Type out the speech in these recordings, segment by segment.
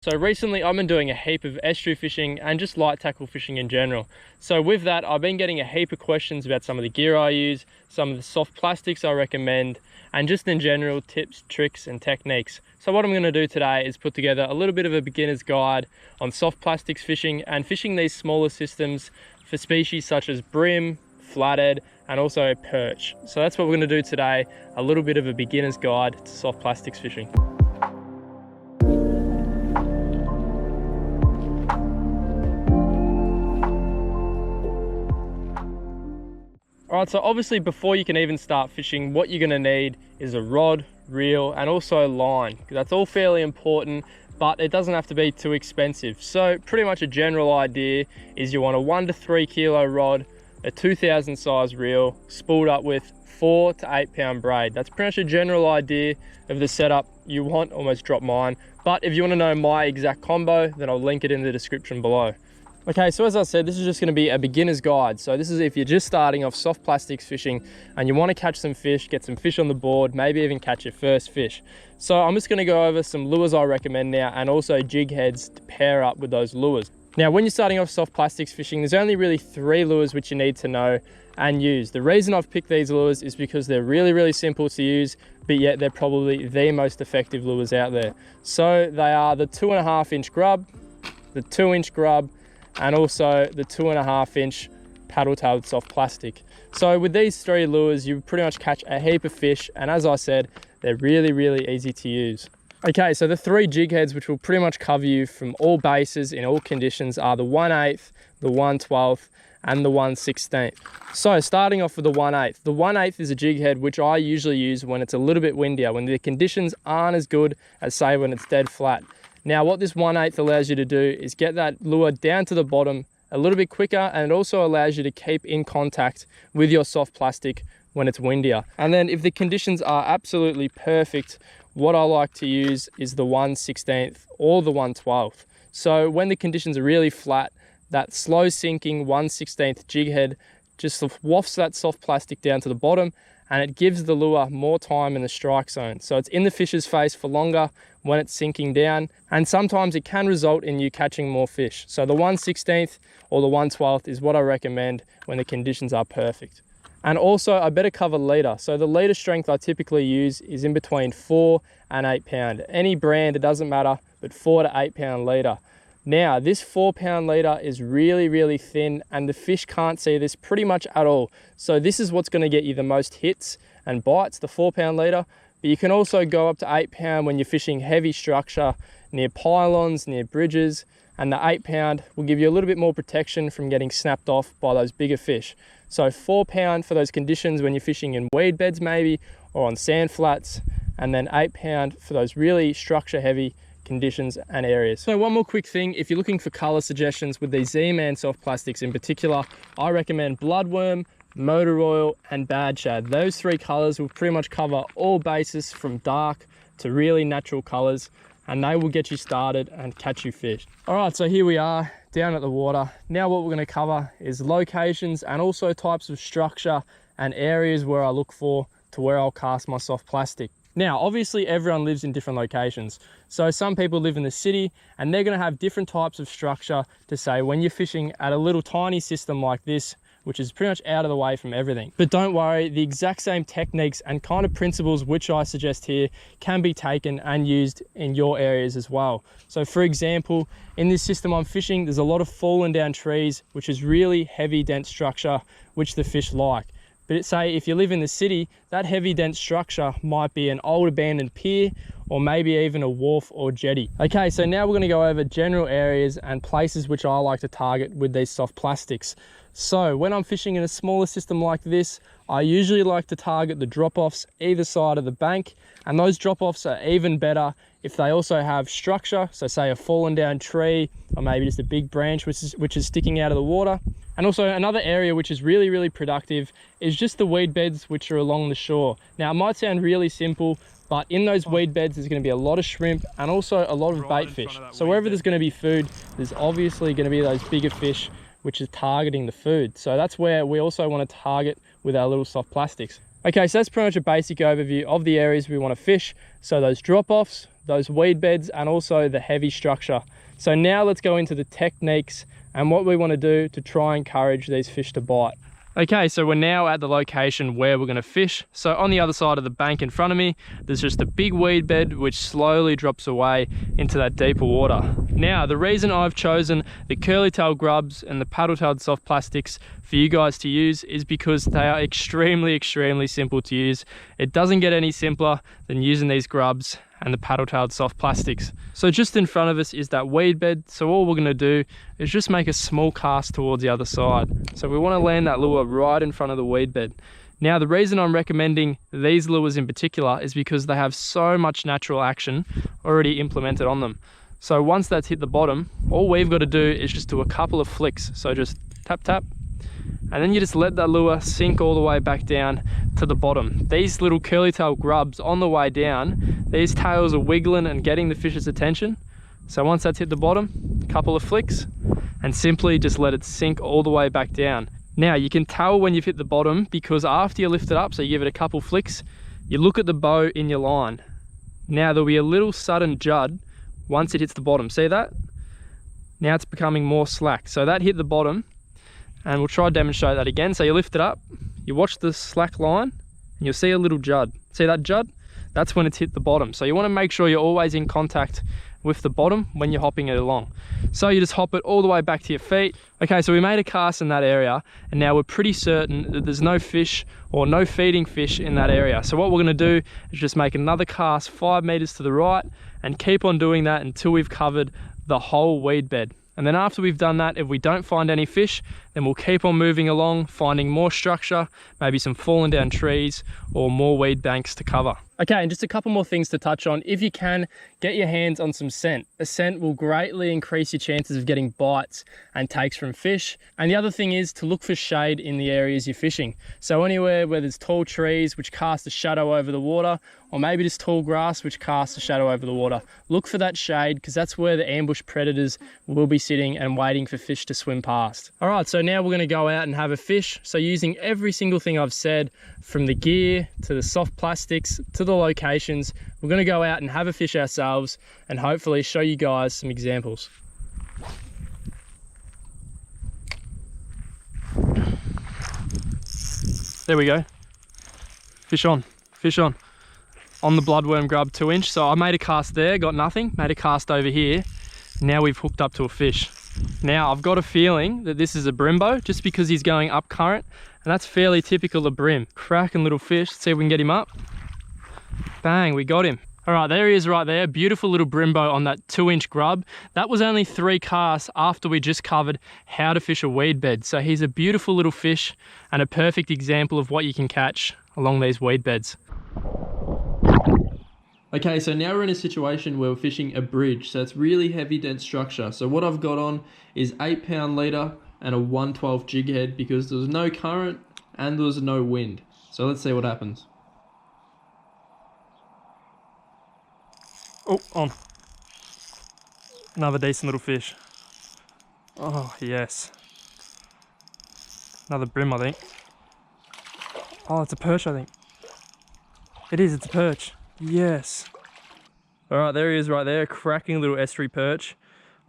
So recently I've been doing a heap of estuary fishing and just light tackle fishing in general. So with that, I've been getting a heap of questions about some of the gear I use, some of the soft plastics I recommend, and just in general tips, tricks and techniques. So what I'm going to do today is put together a little bit of a beginner's guide on soft plastics fishing and fishing these smaller systems for species such as brim, flathead, and also perch. So that's what we're going to do today, a little bit of a beginner's guide to soft plastics fishing. Alright, so obviously before you can even start fishing, what you're going to need is a rod, reel, and also line. That's all fairly important, but it doesn't have to be too expensive. So pretty much a general idea is you want a 1 to 3 kilo rod, a 2000 size reel, spooled up with 4 to 8 pound braid. That's pretty much a general idea of the setup you want. Almost dropped mine, but if you want to know my exact combo, then I'll link it in the description below. Okay, so as I said, this is just going to be a beginner's guide. So this is if you're just starting off soft plastics fishing and you want to catch some fish, get some fish on the board, maybe even catch your first fish. So I'm just going to go over some lures I recommend now and also jig heads to pair up with those lures. Now, when you're starting off soft plastics fishing, there's only really 3 lures which you need to know and use. The reason I've picked these lures is because they're really simple to use, but yet they're probably the most effective lures out there. So they are the 2.5 inch grub, the 2 inch grub, and also the 2.5 inch paddle tail with soft plastic. So with these 3 lures, you pretty much catch a heap of fish, and as I said, they're really easy to use. Okay, so the 3 jig heads which will pretty much cover you from all bases in all conditions are the 1/8, the 1/12, and the 1/16. So starting off with the 1/8. The 1/8 is a jig head which I usually use when it's a little bit windier, when the conditions aren't as good as say when it's dead flat. Now what this 1/8 allows you to do is get that lure down to the bottom a little bit quicker, and it also allows you to keep in contact with your soft plastic when it's windier. And then if the conditions are absolutely perfect, what I like to use is the 1/16 or the 1/12. So when the conditions are really flat, that slow sinking 1/16 jig head just wafts that soft plastic down to the bottom, and it gives the lure more time in the strike zone. So it's in the fish's face for longer when it's sinking down, and sometimes it can result in you catching more fish. So the 1/16 or the 1/12 is what I recommend when the conditions are perfect. And also I better cover leader. So the leader strength I typically use is in between 4 and 8 pound. Any brand, it doesn't matter, but 4 to 8 pound leader. Now this 4 pound leader is really thin, and the fish can't see this pretty much at all. So this is what's going to get you the most hits and bites, the 4 pound leader. But you can also go up to 8 pound when you're fishing heavy structure near pylons, near bridges, and the 8 pound will give you a little bit more protection from getting snapped off by those bigger fish. So 4 pound for those conditions when you're fishing in weed beds maybe, or on sand flats, and then 8 pound for those really structure heavy conditions and areas. So one more quick thing, if you're looking for color suggestions with these Z-Man soft plastics in particular, I recommend bloodworm, motor oil, and bad shad. Those 3 colors will pretty much cover all bases from dark to really natural colors, and they will get you started and catch you fish. All right, so here we are down at the water. Now what we're going to cover is locations and also types of structure and areas where I look for to where I'll cast my soft plastic. Now, obviously everyone lives in different locations. So some people live in the city and they're going to have different types of structure to say when you're fishing at a little tiny system like this, which is pretty much out of the way from everything. But don't worry, the exact same techniques and kind of principles which I suggest here can be taken and used in your areas as well. So for example, in this system I'm fishing, there's a lot of fallen down trees, which is really heavy dense structure, which the fish like. But say if you live in the city, that heavy dense structure might be an old abandoned pier, or maybe even a wharf or jetty. Okay, so now we're going to go over general areas and places which I like to target with these soft plastics. So when I'm fishing in a smaller system like this, I usually like to target the drop-offs either side of the bank, and those drop-offs are even better if they also have structure. So say a fallen down tree, or maybe just a big branch which is sticking out of the water. And also another area which is really productive is just the weed beds which are along the shore. Now it might sound really simple, but in those weed beds there's going to be a lot of shrimp and also a lot of bait fish. So wherever there's going to be food, there's obviously going to be those bigger fish which is targeting the food. So that's where we also want to target with our little soft plastics. Okay, so that's pretty much a basic overview of the areas we want to fish. So those drop-offs, those weed beds and also the heavy structure. So now let's go into the techniques and what we want to do to try and encourage these fish to bite. Okay, so we're now at the location where we're going to fish. So on the other side of the bank in front of me, there's just a big weed bed which slowly drops away into that deeper water. Now, the reason I've chosen the curly tail grubs and the paddle tailed soft plastics for you guys to use is because they are extremely simple to use. It doesn't get any simpler than using these grubs and the paddle tailed soft plastics. So just in front of us is that weed bed. So all we're going to do is just make a small cast towards the other side. So we want to land that lure right in front of the weed bed. Now, the reason I'm recommending these lures in particular is because they have so much natural action already implemented on them. So once that's hit the bottom, all we've got to do is just do a couple of flicks. So just tap, tap, and then you just let that lure sink all the way back down to the bottom. These little curly tail grubs on the way down, these tails are wiggling and getting the fish's attention. So once that's hit the bottom, a couple of flicks, and simply just let it sink all the way back down. Now you can tell when you've hit the bottom because after you lift it up, so you give it a couple flicks, you look at the bow in your line. Now there'll be a little sudden jud once it hits the bottom. See that? Now it's becoming more slack. So that hit the bottom, and we'll try to demonstrate that again. So you lift it up, you watch the slack line, and you'll see a little jud. See that jud? That's when it's hit the bottom. So you want to make sure you're always in contact with the bottom when you're hopping it along. So you just hop it all the way back to your feet. Okay, so we made a cast in that area, and now we're pretty certain that there's no fish or no feeding fish in that area. So what we're going to do is just make another cast 5 meters to the right and keep on doing that until we've covered the whole weed bed. And then after we've done that, if we don't find any fish, then we'll keep on moving along, finding more structure, maybe some fallen down trees or more weed banks to cover. Okay, and just a couple more things to touch on. If you can, get your hands on some scent. A scent will greatly increase your chances of getting bites and takes from fish. And the other thing is to look for shade in the areas you're fishing. So anywhere where there's tall trees which cast a shadow over the water, or maybe just tall grass which casts a shadow over the water. Look for that shade because that's where the ambush predators will be sitting and waiting for fish to swim past. All right, so now we're going to go out and have a fish. So using every single thing I've said, from the gear to the soft plastics to the locations, we're going to go out and have a fish ourselves and hopefully show you guys some examples. There we go. Fish on, fish on. On the bloodworm grub 2-inch. So I made a cast there, got nothing, made a cast over here. Now we've hooked up to a fish. Now I've got a feeling that this is a brimbo just because he's going up current, and that's fairly typical of brim. Cracking little fish. Let's see if we can get him up. Bang, we got him. All right, there he is right there. Beautiful little brimbo on that 2-inch grub. That was only 3 casts after we just covered how to fish a weed bed. So he's a beautiful little fish and a perfect example of what you can catch along these weed beds. Okay, so now we're in a situation where we're fishing a bridge. So it's really heavy, dense structure. So what I've got on is 8-pound leader and a 112 jig head because there was no current and there was no wind. So let's see what happens. Oh, on. Another decent little fish. Oh, yes. Another brim, I think. Oh, it's a perch, I think. It is, it's a perch. Yes. All right, there he is right there. Cracking little estuary perch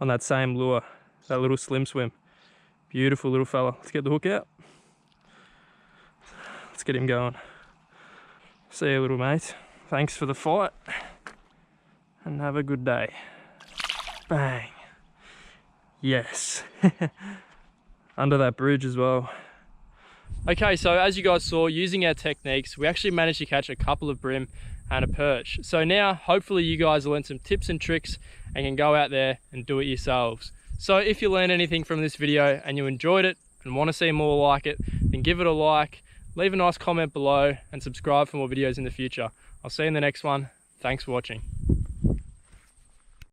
on that same lure. That little slim swim. Beautiful little fella. Let's get the hook out. Let's get him going. See you, little mate. Thanks for the fight. And have a good day. Bang. Yes. Under that bridge as well. Okay, so as you guys saw, using our techniques, we actually managed to catch a couple of brim and a perch. So now, hopefully you guys learned some tips and tricks and can go out there and do it yourselves. So if you learned anything from this video and you enjoyed it and want to see more like it, then give it a like, leave a nice comment below and subscribe for more videos in the future. I'll see you in the next one. Thanks for watching.